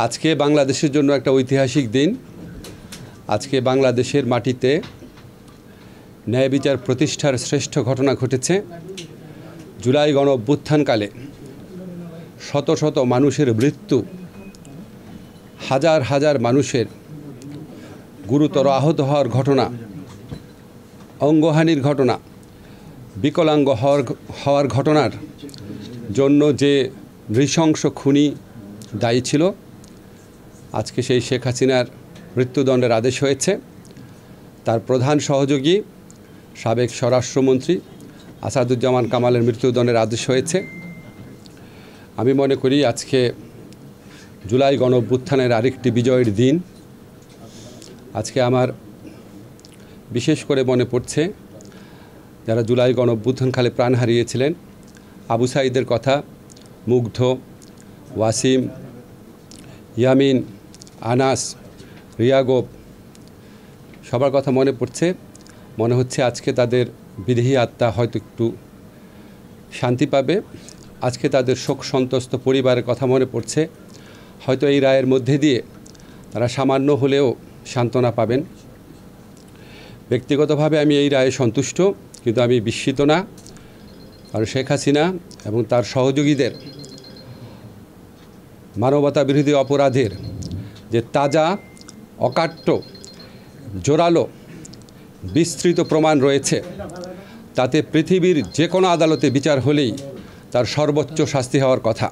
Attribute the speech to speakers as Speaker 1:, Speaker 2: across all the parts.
Speaker 1: আজকে বাংলাদেশের জন্য একটা ঐতিহাসিক দিন। আজকে বাংলাদেশের মাটিতে ন্যায় বিচার প্রতিষ্ঠার শ্রেষ্ঠ ঘটনা ঘটেছে। জুলাই গণ অভ্যুত্থানকালে শত শত মানুষের মৃত্যু, হাজার হাজার মানুষের গুরুতর আহত হওয়ার ঘটনা, অঙ্গহানির ঘটনা, বিকলাঙ্গ হওয়ার ঘটনার জন্য যে নৃশংস খুনি দায়ী ছিল, আজকে সেই শেখ হাসিনার মৃত্যুদণ্ডের আদেশ হয়েছে। তার প্রধান সহযোগী সাবেক স্বরাষ্ট্রমন্ত্রী আসাদুজ্জামান কামালের মৃত্যুদণ্ডের আদেশ হয়েছে। আমি মনে করি আজকে জুলাই গণ অভ্যুত্থানের আরেকটি বিজয়ের দিন। আজকে আমার বিশেষ করে মনে পড়ছে যারা জুলাই গণ অভ্যুত্থানকালে প্রাণ হারিয়েছিলেন, আবু সাঈদের কথা, মুগ্ধ, ওয়াসিম, ইয়ামিন, আনাস, রিয়াগোপ, সবার কথা মনে পড়ছে। মনে হচ্ছে আজকে তাদের বিদেহী আত্মা হয়তো একটু শান্তি পাবে। আজকে তাদের শোক সন্তস্ত পরিবারের কথা মনে পড়ছে। হয়তো এই রায়ের মধ্যে দিয়ে তারা সামান্য হলেও সান্ত্বনা পাবেন। ব্যক্তিগতভাবে আমি এই রায়ে সন্তুষ্ট, কিন্তু আমি বিস্মিত না। আর শেখ হাসিনা এবং তার সহযোগীদের মানবতা বিরোধী অপরাধের যে তাজা, অকাট্য, জোরালো, বিস্তৃত প্রমাণ রয়েছে, তাতে পৃথিবীর যে কোনো আদালতে বিচার হলেই তার সর্বোচ্চ শাস্তি হওয়ার কথা।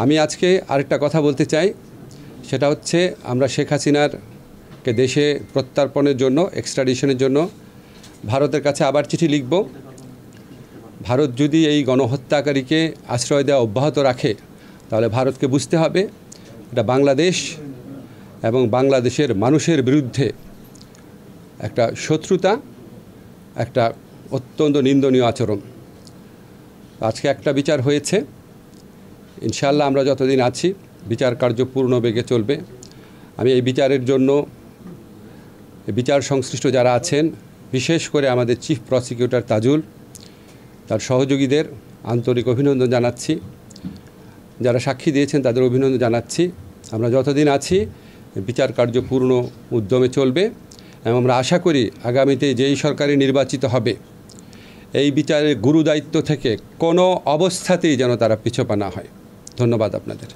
Speaker 1: আমি আজকে আরেকটা কথা বলতে চাই, সেটা হচ্ছে আমরা শেখ হাসিনারকে দেশে প্রত্যর্পণের জন্য, এক্সট্রাডিশনের জন্য ভারতের কাছে আবার চিঠি লিখব। ভারত যদি এই গণহত্যাকারীকে আশ্রয় দেওয়া অব্যাহত রাখে, তাহলে ভারতকে বুঝতে হবে এটা বাংলাদেশ এবং বাংলাদেশের মানুষের বিরুদ্ধে একটা শত্রুতা, একটা অত্যন্ত নিন্দনীয় আচরণ। আজকে একটা বিচার হয়েছে, ইনশাআল্লাহ আমরা যতদিন আছি বিচার কার্য পূর্ণ বেগে চলবে। আমি এই বিচারের জন্য বিচার সংশ্লিষ্ট যারা আছেন, বিশেষ করে আমাদের চিফ প্রসিকিউটর তাজুল, তার সহযোগীদের আন্তরিক অভিনন্দন জানাচ্ছি। যারা সাক্ষী দিয়েছেন তাদের অভিনন্দন জানাচ্ছি। আমরা যতদিন আছি বিচার কার্য পূর্ণ উদ্যমে চলবে এবং আমরা আশা করি আগামীতে যেই সরকারি নির্বাচিত হবে, এই বিচারের গুরুদায়িত্ব থেকে কোনো অবস্থাতেই যেন তারা পিছপা না হয়। ধন্যবাদ আপনাদের।